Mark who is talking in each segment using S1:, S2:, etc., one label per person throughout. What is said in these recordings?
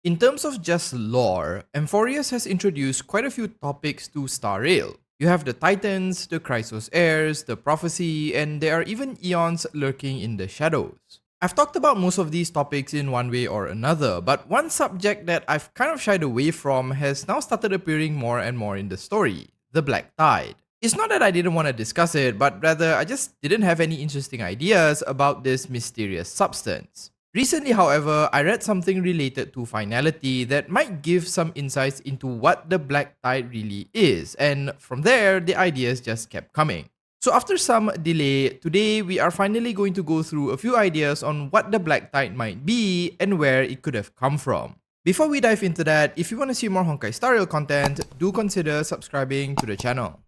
S1: In terms of just lore, amphoreus has introduced quite a few topics to Star Rail. You have the Titans, the Chrysos heirs, the prophecy, and there are even aeons lurking in the shadows. I've talked about most of these topics in one way or another, but one subject that I've kind of shied away from has now started appearing more and more in the story: the Black Tide. It's not that I didn't want to discuss it, but rather I just didn't have any interesting ideas about this mysterious substance. Recently, however, I read something related to finality that might give some insights into what the Black Tide really is, and from there, the ideas just kept coming. So after some delay, today we are finally going to go through a few ideas on what the Black Tide might be and where it could have come from. Before we dive into that, if you want to see more Honkai Star Rail content, do consider subscribing to the channel.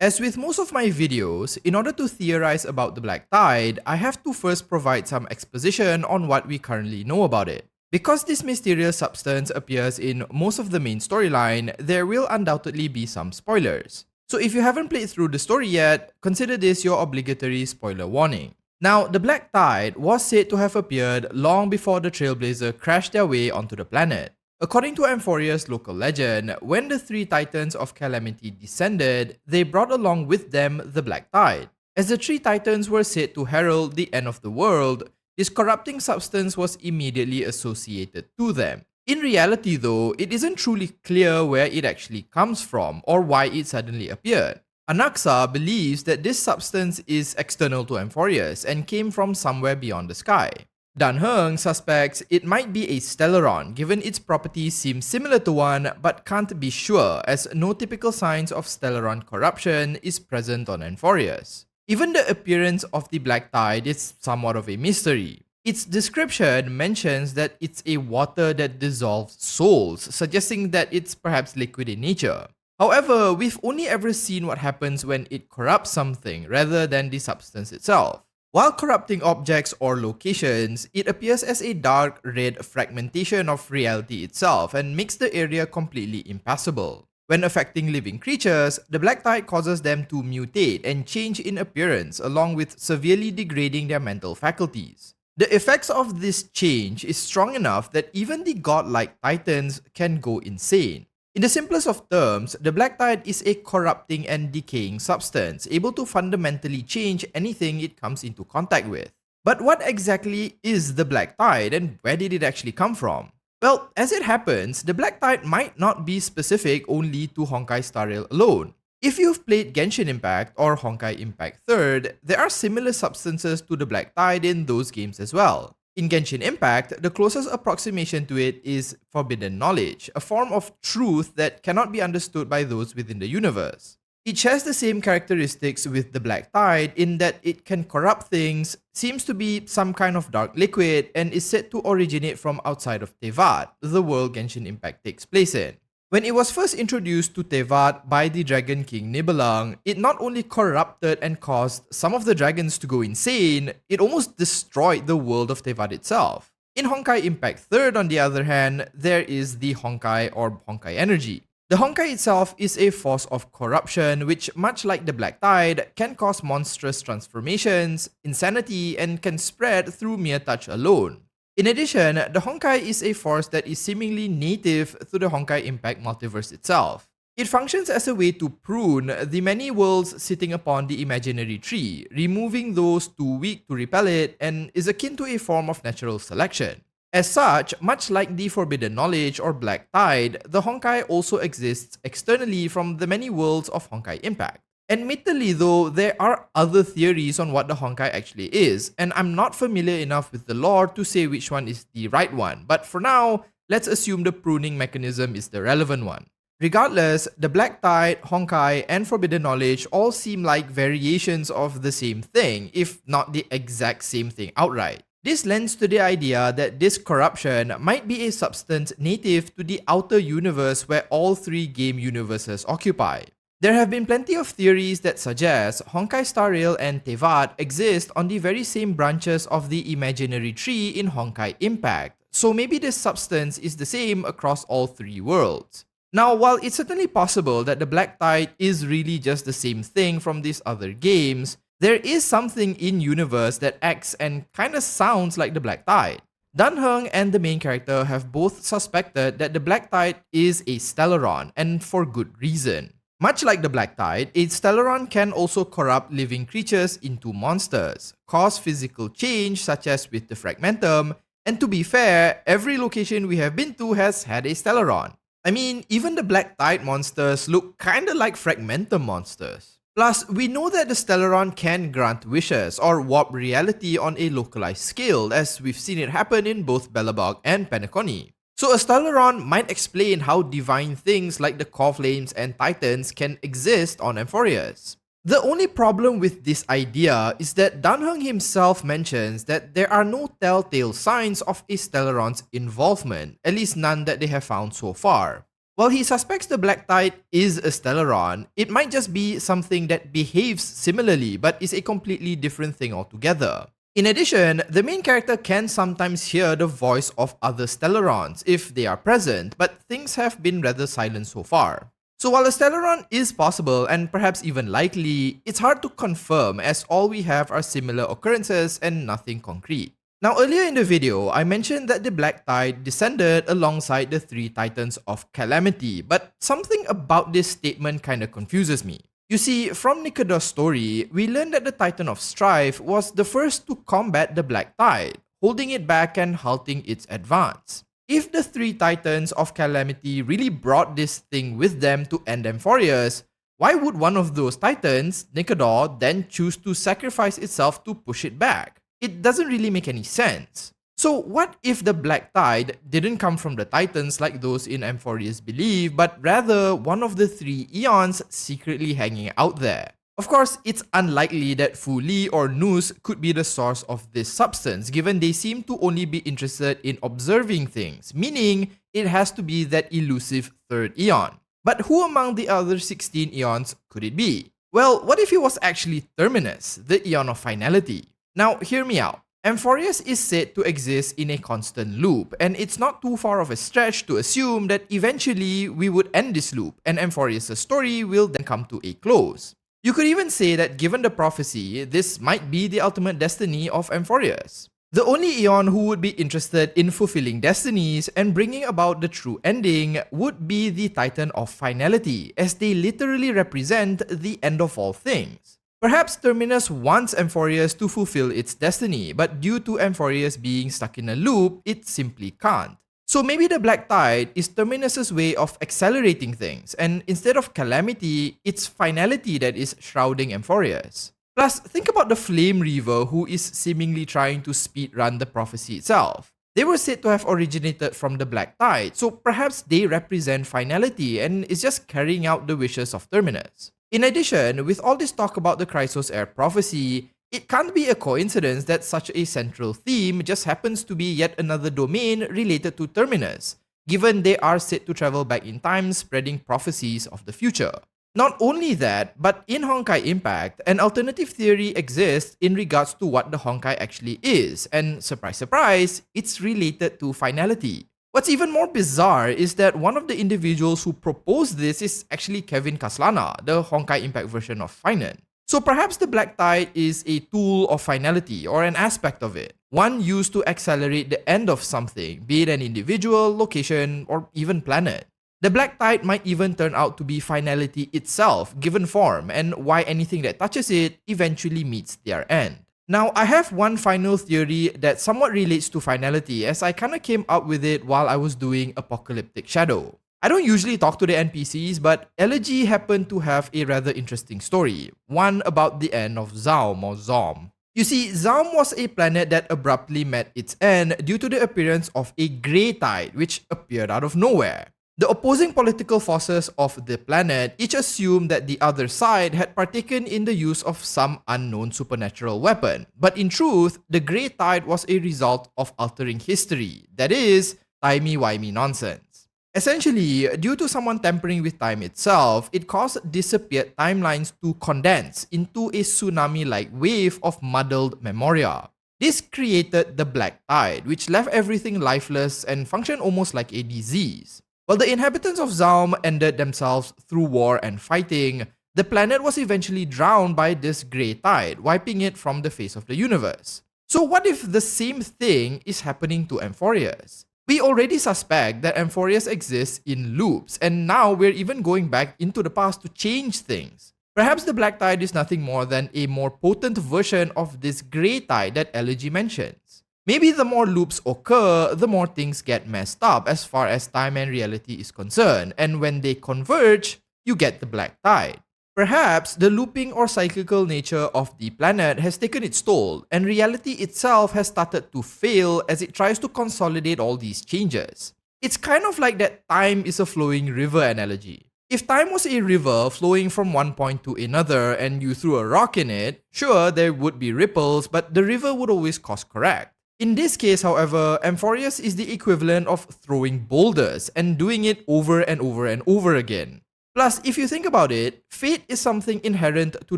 S1: As with most of my videos, in order to theorize about the Black Tide, I have to first provide some exposition on what we currently know about it. Because this mysterious substance appears in most of the main storyline, there will undoubtedly be some spoilers. So if you haven't played through the story yet, consider this your obligatory spoiler warning. Now, the Black Tide was said to have appeared long before the Trailblazer crashed their way onto the planet. According to amphoreus' local legend, when the three Titans of Calamity descended, they brought along with them the Black Tide. As the three Titans were said to herald the end of the world, this corrupting substance was immediately associated to them. In reality though, it isn't truly clear where it actually comes from or why it suddenly appeared. Anaxa believes that this substance is external to amphoreus and came from somewhere beyond the sky. Dan Heng suspects it might be a stellaron given its properties seem similar to one but can't be sure as no typical signs of stellaron corruption is present on amphoreus. Even the appearance of the Black Tide is somewhat of a mystery. Its description mentions that it's a water that dissolves souls, suggesting that it's perhaps liquid in nature. However, we've only ever seen what happens when it corrupts something rather than the substance itself. While corrupting objects or locations, it appears as a dark red fragmentation of reality itself and makes the area completely impassable. When affecting living creatures, the Black Tide causes them to mutate and change in appearance along with severely degrading their mental faculties. The effects of this change is strong enough that even the godlike Titans can go insane. In the simplest of terms, the Black Tide is a corrupting and decaying substance, able to fundamentally change anything it comes into contact with. But what exactly is the Black Tide and where did it actually come from? Well, as it happens, the Black Tide might not be specific only to Honkai Star Rail alone. If you've played Genshin Impact or Honkai Impact 3rd, there are similar substances to the Black Tide in those games as well. In Genshin Impact, the closest approximation to it is forbidden knowledge, a form of truth that cannot be understood by those within the universe. It shares the same characteristics with the Black Tide in that it can corrupt things, seems to be some kind of dark liquid, and is said to originate from outside of Tevat, the world Genshin Impact takes place in. When it was first introduced to Tevat by the Dragon King Nibelang, it not only corrupted and caused some of the dragons to go insane, it almost destroyed the world of Tevat itself. In Honkai Impact 3rd, on the other hand, there is the Honkai or Honkai energy. The Honkai itself is a force of corruption which, much like the Black Tide, can cause monstrous transformations, insanity, and can spread through mere touch alone. In addition, the Honkai is a force that is seemingly native to the Honkai Impact multiverse itself. It functions as a way to prune the many worlds sitting upon the imaginary tree, removing those too weak to repel it, and is akin to a form of natural selection. As such, much like the Forbidden Knowledge or Black Tide, the Honkai also exists externally from the many worlds of Honkai Impact. Admittedly though, there are other theories on what the Honkai actually is, and I'm not familiar enough with the lore to say which one is the right one, but for now, let's assume the pruning mechanism is the relevant one. Regardless, the Black Tide, Honkai, and Forbidden Knowledge all seem like variations of the same thing, if not the exact same thing outright. This lends to the idea that this corruption might be a substance native to the outer universe where all three game universes occupy. There have been plenty of theories that suggest Honkai Star Rail and Tevat exist on the very same branches of the imaginary tree in Honkai Impact, so maybe this substance is the same across all three worlds. Now, while it's certainly possible that the Black Tide is really just the same thing from these other games, There is something in universe that acts and kinda sounds like the Black Tide. Dunhung and the main character have both suspected that the Black Tide is a Stellaron, and for good reason. Much like the Black Tide, a Stellaron can also corrupt living creatures into monsters, cause physical change such as with the Fragmentum, and to be fair, every location we have been to has had a Stellaron. I mean, even the Black Tide monsters look kinda like Fragmentum monsters. Plus, we know that the Stellaron can grant wishes or warp reality on a localized scale, as we've seen it happen in both Belobog and Penacony. So a Stellaron might explain how divine things like the Core Flames and Titans can exist on amphoreus. The only problem with this idea is that Dunhung himself mentions that there are no telltale signs of a Stellaron's involvement, at least none that they have found so far. While he suspects the Black Tide is a Stellaron, it might just be something that behaves similarly but is a completely different thing altogether. In addition, the main character can sometimes hear the voice of other Stellarons if they are present, but things have been rather silent so far. So while a Stellaron is possible and perhaps even likely, it's hard to confirm as all we have are similar occurrences and nothing concrete. Now earlier in the video, I mentioned that the Black Tide descended alongside the three Titans of Calamity, but something about this statement kinda confuses me. You see, from Nikado's story, we learned that the Titan of Strife was the first to combat the Black Tide, holding it back and halting its advance. If the three Titans of Calamity really brought this thing with them to end amphoreus, why would one of those Titans, Nikado, then choose to sacrifice itself to push it back? It doesn't really make any sense. So what if the Black Tide didn't come from the Titans like those in amphoreus believe, but rather one of the three aeons secretly hanging out there? Of course, it's unlikely that Fu Li or Noose could be the source of this substance, given they seem to only be interested in observing things, meaning it has to be that elusive third aeon. But who among the other 16 aeons could it be? Well, what if it was actually Terminus, the aeon of finality? Now, hear me out. Amphoreus is said to exist in a constant loop, and it's not too far of a stretch to assume that eventually we would end this loop, and Amphoreus' story will then come to a close. You could even say that given the prophecy, this might be the ultimate destiny of Amphoreus. The only Aeon who would be interested in fulfilling destinies and bringing about the true ending would be the Titan of Finality, as they literally represent the end of all things. Perhaps Terminus wants Amphoreus to fulfill its destiny, but due to Amphoreus being stuck in a loop, it simply can't. So maybe the Black Tide is Terminus' way of accelerating things, and instead of Calamity, it's Finality that is shrouding Amphoreus. Plus, think about the Flame Reaver who is seemingly trying to speedrun the prophecy itself. They were said to have originated from the Black Tide, so perhaps they represent Finality and is just carrying out the wishes of Terminus. In addition, with all this talk about the Chrysos Heir prophecy, it can't be a coincidence that such a central theme just happens to be yet another domain related to Terminus, given they are said to travel back in time spreading prophecies of the future. Not only that, but in Honkai Impact, an alternative theory exists in regards to what the Honkai actually is, and surprise surprise, it's related to finality. What's even more bizarre is that one of the individuals who proposed this is actually Kevin Kaslana, the Honkai Impact version of Finan. So perhaps the Black Tide is a tool of finality or an aspect of it, one used to accelerate the end of something, be it an individual, location, or even planet. The Black Tide might even turn out to be finality itself, given form, and why anything that touches it eventually meets their end. Now, I have one final theory that somewhat relates to finality, as I kinda came up with it while I was doing Apocalyptic Shadow. I don't usually talk to the NPCs, but Elegy happened to have a rather interesting story, one about the end of Zaum or Zom. You see, Zaum was a planet that abruptly met its end due to the appearance of a grey tide, which appeared out of nowhere. The opposing political forces of the planet each assumed that the other side had partaken in the use of some unknown supernatural weapon, but in truth, the grey tide was a result of altering history, that is, timey-wimey nonsense. Essentially, due to someone tampering with time itself, it caused disappeared timelines to condense into a tsunami-like wave of muddled memoria. This created the Black Tide, which left everything lifeless and functioned almost like a disease. While the inhabitants of Zaum ended themselves through war and fighting, The planet was eventually drowned by this grey tide, wiping it from the face of the universe. So what if the same thing is happening to amphoreus? We already suspect that amphoreus exists in loops, and now we're even going back into the past to change things. Perhaps the black tide is nothing more than a more potent version of this grey tide that Elegy mentions. Maybe the more loops occur, the more things get messed up as far as time and reality is concerned, and when they converge, you get the black tide. Perhaps the looping or cyclical nature of the planet has taken its toll, and reality itself has started to fail as it tries to consolidate all these changes. It's kind of like that time is a flowing river analogy. If time was a river flowing from one point to another and you threw a rock in it, sure, there would be ripples, but the river would always course correct. In this case, however, amphoreus is the equivalent of throwing boulders and doing it over and over and over again. Plus, if you think about it, fate is something inherent to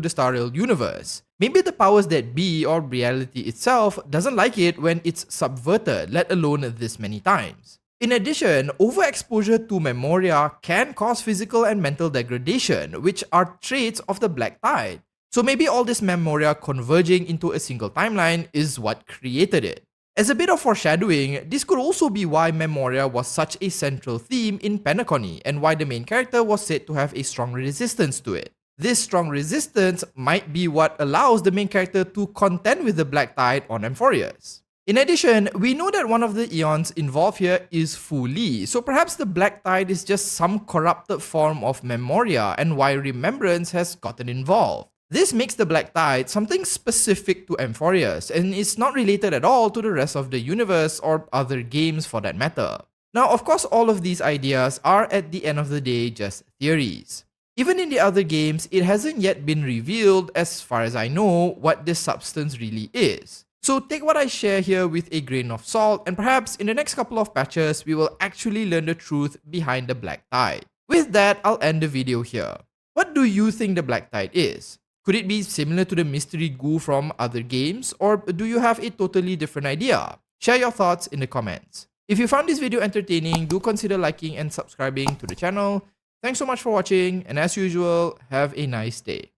S1: the Star Rail universe. Maybe the powers that be or reality itself doesn't like it when it's subverted, let alone this many times. In addition, overexposure to memoria can cause physical and mental degradation, which are traits of the black tide. So maybe all this memoria converging into a single timeline is what created it. As a bit of foreshadowing, this could also be why memoria was such a central theme in Penacony and why the main character was said to have a strong resistance to it. This strong resistance might be what allows the main character to contend with the black tide on amphoreus. In addition, we know that one of the aeons involved here is Fu Li, so perhaps the black tide is just some corrupted form of memoria and why remembrance has gotten involved. This makes the black tide something specific to amphoreus and is not related at all to the rest of the universe or other games for that matter. Now, of course, all of these ideas are at the end of the day just theories. Even in the other games, it hasn't yet been revealed, as far as I know, what this substance really is. So take what I share here with a grain of salt, and perhaps in the next couple of patches, we will actually learn the truth behind the black tide. With that, I'll end the video here. What do you think the black tide is? Could it be similar to the mystery goo from other games, or do you have a totally different idea? Share your thoughts in the comments. If you found this video entertaining, do consider liking and subscribing to the channel. Thanks so much for watching, and as usual, have a nice day.